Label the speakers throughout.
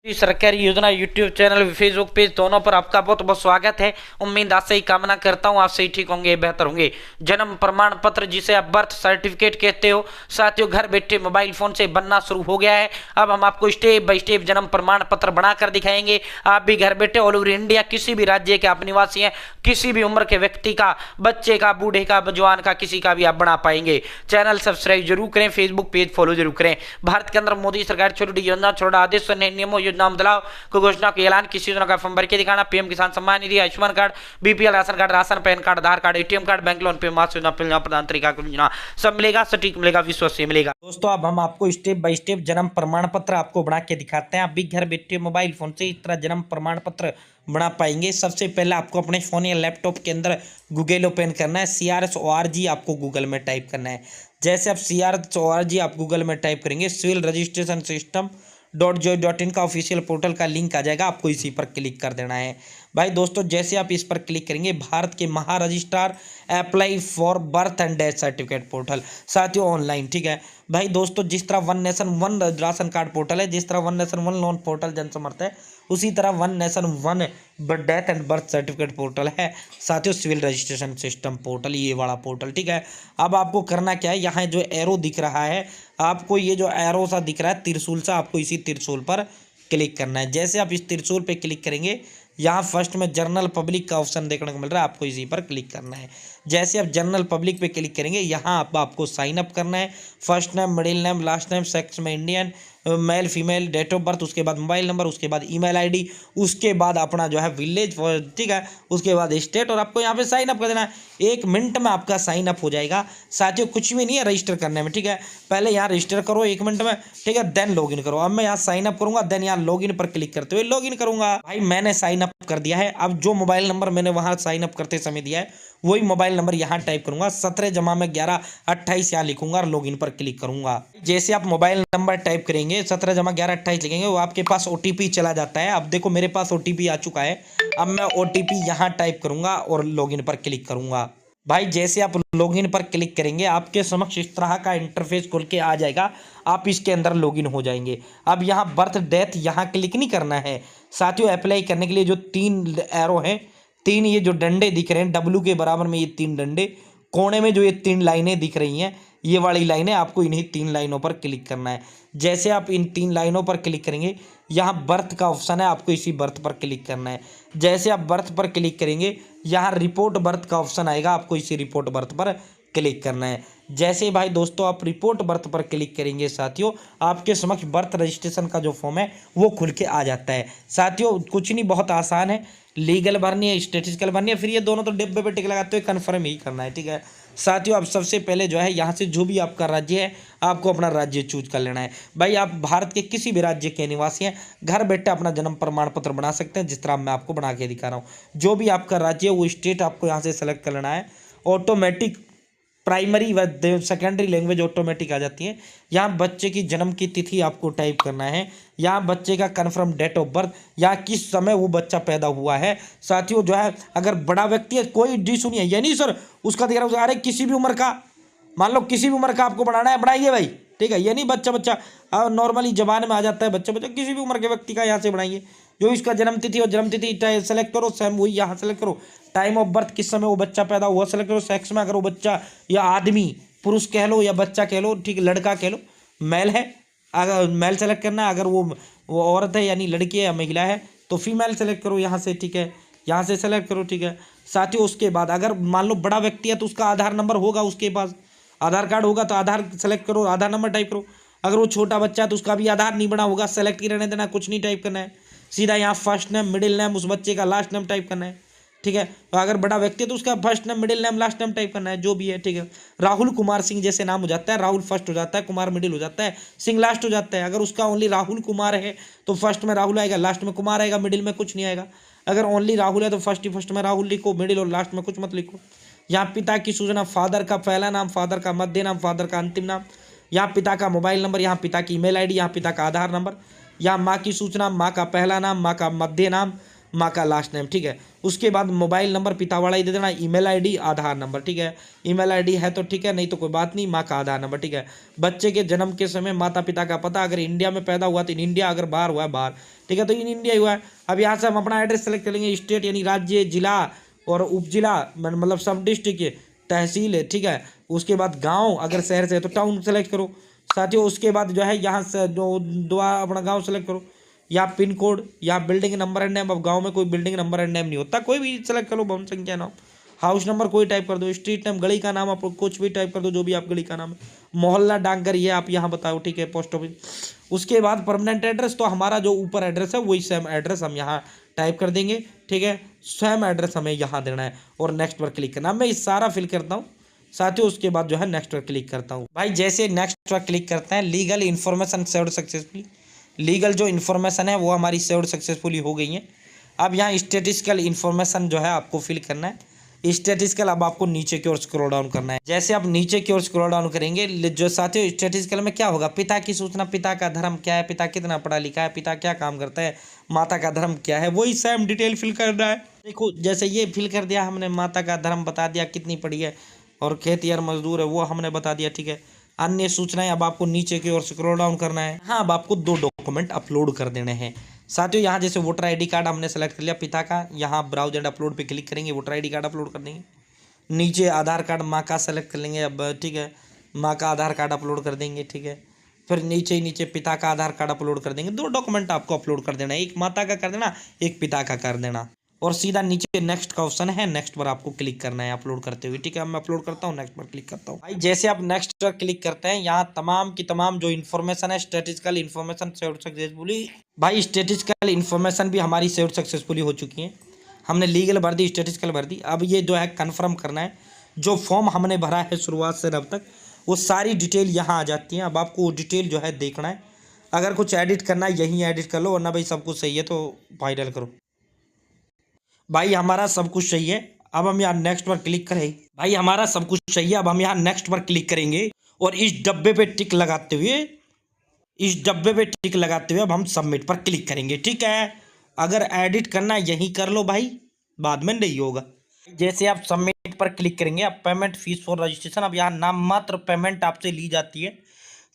Speaker 1: सरकारी योजना YouTube channel Facebook page दोनों पर आपका बहुत बहुत स्वागत है। उम्मीद आज से ही कामना करता हूँ आप सही ठीक होंगे, बेहतर होंगे। जन्म प्रमाण पत्र जिसे आप बर्थ सर्टिफिकेट कहते हो, साथियों घर बैठे मोबाइल फोन से बनना शुरू हो गया है। अब हम आपको स्टेप बाय स्टेप जन्म प्रमाण पत्र बनाकर दिखाएंगे। आप भी घर बैठे ऑल ओवर इंडिया किसी भी राज्य के आप निवासी हैं, किसी भी उम्र के व्यक्ति का, बच्चे का, बूढ़े का, जवान का, किसी का भी आप बना पाएंगे। चैनल सब्सक्राइब जरूर करें, फेसबुक पेज फॉलो जरूर करें। भारत के अंदर मोदी सरकार छोटी योजना, छोटा आदेश, नियमों, योजना बदलाव को घोषणा के ऐलान, किसी योजना का फॉर्म भर के दिखाना, PM Kisan Samman Nidhi, Ayushman card, BPL ration card, ration, PAN card, Aadhaar card, ATM card, bank loan, PM Awas Yojana, प्रधान तरीका योजना, सब मिलेगा, सटीक मिलेगा, विश्वसनीय मिलेगा। दोस्तों अब हम आपको स्टेप बाय स्टेप जन्म प्रमाण पत्र आपको बना के दिखाते हैं। आप भी घर बैठे मोबाइल फोन से इस तरह जन्म प्रमाण पत्र बना पाएंगे। सबसे पहले आपको अपने फोन या लैपटॉप के अंदर गूगल ओपन करना है। CRS-ORG आपको गूगल में टाइप करना है। जैसे आप CRS-ORG आप गूगल में टाइप करेंगे, सिविल रजिस्ट्रेशन सिस्टम .gov.in का ऑफिशियल पोर्टल का लिंक आ जाएगा, आपको इसी पर क्लिक कर देना है। भाई दोस्तों जैसे आप इस पर क्लिक करेंगे, भारत के महारजिस्ट्रार apply for birth and death certificate portal, साथियों ऑनलाइन, ठीक है भाई दोस्तों। जिस तरह one nation one ration card portal है, जिस तरह one nation one loan portal Jansamarth है, उसी तरह one nation one death and birth certificate portal है साथियों, सिविल रजिस्ट्रेशन सिस्टम पोर्टल, ये वाला पोर्टल, ठीक है। अब आपको करना क्या है, यहाँ जो एरो दिख रहा है आपको, ये जो एरो सा दिख रहा है त्रिशूल सा, आपको इसी त्रिशूल पर क्लिक करना है। जैसे आप इस त्रिशूल पे क्लिक करेंगे, यहाँ फर्स्ट में जनरल पब्लिक का ऑप्शन देखने को मिल रहा है, आपको इसी पर क्लिक करना है। जैसे आप जनरल पब्लिक पे क्लिक करेंगे, यहाँ आपको साइन अप करना है। First name, middle name, last name, sex में Indian, male female, date of birth, उसके बाद मोबाइल नंबर, उसके बाद ईमेल आईडी, उसके बाद अपना जो है विलेज, ठीक है, उसके बाद स्टेट, और आपको यहाँ पे साइन अप कर देना है। 1 मिनट में आपका साइन अप हो जाएगा साथियों। कुछ भी नहीं है रजिस्टर करने में, ठीक है। पहले यहाँ रजिस्टर करो 1 मिनट में, ठीक है, देन लॉगिन करो। अब मैं यहाँ साइन अप करूंगा, देन यहाँ लॉगिन पर क्लिक करते हुए लॉगिन करूंगा। भाई मैंने साइन अप कर दिया है। अब जो मोबाइल नंबर मैंने वहाँ साइन अप करते समय दिया है, वही मोबाइल नंबर यहाँ टाइप करूंगा। 17 जमा में 11 28 यहाँ लिखूंगा और लॉगिन पर क्लिक करूंगा। जैसे आप मोबाइल नंबर टाइप करेंगे, 17 जमा 11 28 लिखेंगे, वो आपके पास OTP चला जाता है। अब देखो मेरे पास OTP आ चुका है। अब मैं OTP यहाँ टाइप करूंगा और लॉगिन पर क्लिक करूंगा। भाई जैसे आप लॉगिन पर क्लिक करेंगे, आपके समक्ष इस तरह का इंटरफेस खुल के आ जाएगा। आप इसके अंदर लॉगिन हो जाएंगे। अब यहाँ बर्थ डेथ यहाँ क्लिक नहीं करना है साथियों। अप्लाई करने के लिए जो 3 एरो हैं, 3 ये जो डंडे दिख रहे हैं W के बराबर में, ये 3 डंडे, कोने में जो ये 3 लाइनें दिख रही हैं, ये वाली लाइनें, आपको इन्हीं 3 लाइनों पर क्लिक करना है। जैसे आप इन 3 लाइनों पर क्लिक करेंगे, यहाँ बर्थ का ऑप्शन है, आपको इसी बर्थ पर क्लिक करना है। जैसे आप बर्थ पर क्लिक करेंगे, यहाँ रिपोर्ट बर्थ का ऑप्शन आएगा, आपको इसी रिपोर्ट बर्थ पर क्लिक करना है। जैसे भाई दोस्तों आप रिपोर्ट बर्थ पर क्लिक करेंगे साथियों, आपके समक्ष बर्थ रजिस्ट्रेशन का जो फॉर्म है वो खुल के आ जाता है साथियों। कुछ नहीं, बहुत आसान है। लीगल भरनी है, स्टेटिस्टिकल भरनी है, फिर ये दोनों तो डिब्बे पे टिक लगाते हुए कन्फर्म ही करना है, ठीक है साथियों। अब सबसे पहले जो है यहाँ से जो भी आपका राज्य है, आपको अपना राज्य चूज कर लेना है। भाई आप भारत के किसी भी राज्य के निवासी हैं, घर बैठे अपना जन्म प्रमाण पत्र बना सकते हैं, जिस तरह मैं आपको बना के दिखा रहा हूँ। जो भी आपका राज्य है वो स्टेट आपको यहाँ से सेलेक्ट कर लेना है। ऑटोमेटिक प्राइमरी व सेकेंडरी लैंग्वेज ऑटोमेटिक आ जाती है। यहाँ बच्चे की जन्म की तिथि आपको टाइप करना है। यहाँ बच्चे का कन्फर्म डेट ऑफ बर्थ, यहाँ किस समय वो बच्चा पैदा हुआ है साथियों। जो है अगर बड़ा व्यक्ति है, कोई डी सुनिए, ये नहीं सर उसका दिख रहा है, अरे किसी भी उम्र का, मान लो किसी भी उम्र का आपको बनाना है, बनाइए भाई, ठीक है। ये नहीं बच्चा बच्चा नॉर्मली जबान में आ जाता है बच्चा बच्चा, किसी भी उम्र के व्यक्ति का यहाँ से बनाइए। जो इसका जन्म तिथि और जन्म तिथि सेलेक्ट करो, सेम वही यहाँ सेलेक्ट करो। टाइम ऑफ बर्थ, किस समय वो बच्चा पैदा हुआ सेलेक्ट करो। सेक्स में अगर वो बच्चा या आदमी, पुरुष कह लो या बच्चा कह लो, ठीक है, लड़का कह लो, मेल है, अगर मेल सेलेक्ट करना है। अगर वो औरत है यानी लड़की है या महिला है तो फीमेल सेलेक्ट करो यहाँ से, ठीक है, यहाँ से सेलेक्ट करो, ठीक है साथियों। उसके बाद अगर मान लो बड़ा व्यक्ति है तो उसका आधार नंबर होगा, उसके पास आधार कार्ड होगा तो आधार सेलेक्ट करो, आधार नंबर टाइप करो। अगर वो छोटा बच्चा है तो उसका भी आधार नहीं बना होगा, सेलेक्ट ही रहने देना, कुछ नहीं टाइप करना है। सीधा यहाँ फर्स्ट नेम, मिडिल नेम, उस बच्चे का लास्ट नेम टाइप करना है, ठीक है। तो अगर बड़ा व्यक्ति है तो उसका first name, middle name, last name type करना है, जो भी है, ठीक है। राहुल कुमार सिंह जैसे नाम हो जाता है, राहुल फर्स्ट हो जाता है, कुमार मिडिल हो जाता है, सिंह लास्ट हो जाता है। अगर उसका ओनली राहुल कुमार है तो फर्स्ट में राहुल आएगा, लास्ट में कुमार आएगा, मिडिल में कुछ नहीं आएगा। अगर ओनली राहुल है तो फर्स्ट में राहुल लिखो, मिडिल और लास्ट में कुछ मत लिखो। यहाँ पिता की सूचना, फादर का पहला नाम, फादर का मध्य नाम, फादर का अंतिम नाम, यहाँ पिता का मोबाइल नंबर, यहाँ पिता की ईमेल आईडी, यहाँ पिता का आधार नंबर, यहाँ माँ की सूचना, माँ का पहला नाम, माँ का मध्य नाम, माँ का लास्ट नेम, ठीक है। उसके बाद मोबाइल नंबर पिता वाला ही दे देना, ईमेल आईडी, आधार नंबर, ठीक है। ईमेल आईडी है तो ठीक है, नहीं तो कोई बात नहीं, माँ का आधार नंबर, ठीक है। बच्चे के जन्म के समय माता पिता का पता, अगर इंडिया में पैदा हुआ तो इन इंडिया, अगर बाहर हुआ है बाहर, ठीक है, तो इन इंडिया ही हुआ है। अब यहाँ से हम अपना एड्रेस सेलेक्ट करेंगे, स्टेट यानी राज्य, जिला और उपजिला मतलब सब डिस्ट्रिक्ट, तहसील है, ठीक है। उसके बाद गाँव, अगर शहर से है तो टाउन सेलेक्ट करो साथियों। उसके बाद जो है यहाँ से जो दोबारा अपना गाँव सेलेक्ट करो, या पिन कोड, या बिल्डिंग नंबर एंड नेम। अब गांव में कोई बिल्डिंग नंबर एंड नेम नहीं होता, कोई भी सेलेक्ट कर लो, भवन संख्या नाम, हाउस नंबर कोई टाइप कर दो, स्ट्रीट नेम, गली का नाम आप कुछ भी टाइप कर दो, जो भी आप गली का नाम है, मोहल्ला, डाकघर, ये आप यहाँ बताओ, ठीक है, पोस्ट ऑफिस। उसके बाद परमानेंट एड्रेस, तो हमारा जो ऊपर एड्रेस है वही सेम एड्रेस हम यहाँ टाइप कर देंगे, ठीक है। सेम एड्रेस हमें यहाँ देना है और नेक्स्ट पर क्लिक करना। मैं इस सारा फिल करता हूँ साथियों, उसके बाद जो है नेक्स्ट पर क्लिक करता हूँ। भाई जैसे नेक्स्ट पर क्लिक करते हैं, legal information saved successfully, legal जो इन्फॉर्मेशन है वो हमारी सेव्ड सक्सेसफुली हो गई है। अब यहाँ स्टैटिस्टिकल इन्फॉर्मेशन जो है आपको फिल करना है। स्टैटिस्टिकल अब आपको नीचे की ओर स्क्रॉल डाउन करना है। जैसे आप नीचे की ओर स्क्रॉल डाउन करेंगे, जो साथियों स्टैटिस्टिकल में क्या होगा, पिता की सूचना, पिता का धर्म क्या है, पिता कितना पढ़ा लिखा है, पिता क्या काम करता है, माता का धर्म क्या है, वही सेम डिटेल फिल करना है। देखो जैसे ये फिल कर दिया हमने, माता का धर्म बता दिया, कितनी पढ़ी है और खेतिहर मजदूर है वो हमने बता दिया, ठीक है। अन्य सूचनाएं, अब आपको नीचे की ओर स्क्रॉल डाउन करना है। हाँ, अब आपको 2 डॉक्यूमेंट अपलोड कर देने हैं साथियों। यहाँ जैसे वोटर आईडी कार्ड हमने सेलेक्ट कर लिया पिता का, यहाँ ब्राउज एंड अपलोड पे क्लिक करेंगे, वोटर आईडी कार्ड अपलोड कर देंगे। नीचे आधार कार्ड माँ का सेलेक्ट कर लेंगे, अब ठीक है, माँ का आधार कार्ड अपलोड कर देंगे, ठीक है। फिर नीचे ही नीचे पिता का आधार कार्ड अपलोड कर देंगे। 2 डॉक्यूमेंट आपको अपलोड कर देना है, एक माता का कर देना, एक पिता का कर देना। और सीधा नीचे नेक्स्ट का ऑप्शन है, नेक्स्ट पर आपको क्लिक करना है अपलोड करते हुए, ठीक है। मैं अपलोड करता हूँ, नेक्स्ट पर क्लिक करता हूँ। भाई जैसे आप नेक्स्ट पर क्लिक करते हैं, यहाँ तमाम की तमाम जो इन्फॉर्मेशन है, स्टैटिस्टिकल इन्फॉर्मेशन सेव्ड सक्सेसफुली। भाई स्टैटिस्टिकल इन्फॉर्मेशन भी हमारी सेव्ड सक्सेसफुली हो चुकी है। हमने लीगल भर दी, स्टैटिस्टिकल भर दी। अब ये जो है कन्फर्म करना है, जो फॉर्म हमने भरा है शुरुआत से अब तक, वो सारी डिटेल यहाँ आ जाती है। अब आपको डिटेल जो है देखना है, अगर कुछ एडिट करना है यहीं एडिट कर लो, वरना भाई सब कुछ सही है तो फाइनल करो। भाई हमारा सब कुछ सही है, अब हम यहाँ नेक्स्ट पर क्लिक करें। भाई हमारा सब कुछ सही है, अब हम यहाँ नेक्स्ट पर क्लिक करेंगे और इस डब्बे पे टिक लगाते हुए अब हम सबमिट पर क्लिक करेंगे, ठीक है। अगर एडिट करना है यहीं कर लो भाई, बाद में नहीं होगा। जैसे आप सबमिट पर क्लिक करेंगे, अब पेमेंट फीस फॉर रजिस्ट्रेशन, अब यहाँ नाम मात्र पेमेंट आपसे ली जाती है।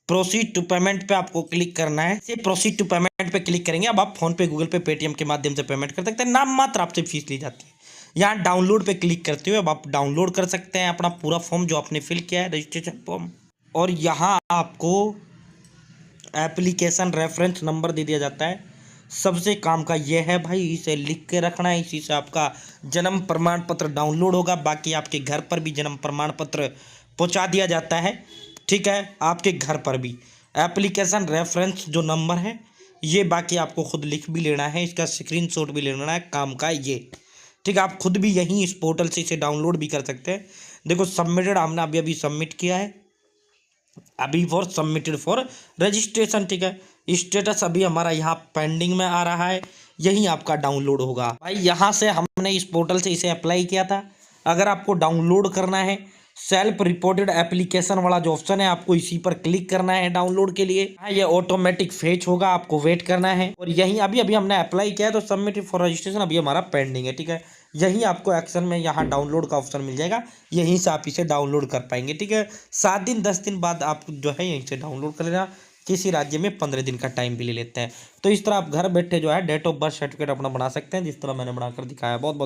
Speaker 1: प्रोसीड टू पेमेंट पे आपको क्लिक करना है। से प्रोसीड टू पेमेंट पे क्लिक करेंगे, अब आप फोन पे, गूगल पे, पेटीएम के माध्यम से पेमेंट कर सकते हैं। नाम मात्र आपसे फीस ली जाती है। यहाँ डाउनलोड पे क्लिक करते हुए अब आप डाउनलोड कर सकते हैं अपना पूरा फॉर्म जो आपने फिल किया है, रजिस्ट्रेशन फॉर्म। और यहाँ आपको एप्लीकेशन रेफरेंस नंबर दे दिया जाता है। सबसे काम का ये है भाई, इसे लिख के रखना है, इसी से आपका जन्म प्रमाण पत्र डाउनलोड होगा। बाकी आपके घर पर भी जन्म प्रमाण पत्र पहुँचा दिया जाता है, ठीक है, आपके घर पर भी। एप्लीकेशन रेफरेंस जो नंबर है ये बाकी आपको खुद लिख भी लेना है, इसका स्क्रीनशॉट भी लेना है, काम का ये, ठीक है। आप खुद भी यहीं इस पोर्टल से इसे डाउनलोड भी कर सकते हैं। देखो सबमिटेड हमने अभी अभी सबमिट किया है, अभी फॉर सबमिटेड फॉर रजिस्ट्रेशन, ठीक है। स्टेटस अभी हमारा यहाँ पेंडिंग में आ रहा है, यही आपका डाउनलोड होगा। भाई यहाँ से हमने इस पोर्टल से इसे अप्लाई किया था। अगर आपको डाउनलोड करना है, सेल्फ रिपोर्टेड एप्लीकेशन वाला जो ऑप्शन है, आपको इसी पर क्लिक करना है डाउनलोड के लिए। ये ऑटोमेटिक फेच होगा, आपको वेट करना है। और यही अभी अभी हमने अप्लाई किया है तो सबमिट फॉर रजिस्ट्रेशन अभी हमारा पेंडिंग है, ठीक है। यही आपको एक्शन में यहाँ डाउनलोड का ऑप्शन मिल जाएगा, यहीं से आप इसे डाउनलोड कर पाएंगे, ठीक है। 7 दिन 10 दिन बाद आप जो है यहीं से डाउनलोड कर लेना। किसी राज्य में 15 दिन का टाइम भी ले लेते हैं। तो इस तरह आप घर बैठे जो है डेट ऑफ बर्थ सर्टिफिकेट अपना बना सकते हैं, जिस तरह मैंने बनाकर दिखाया। बहुत बहुत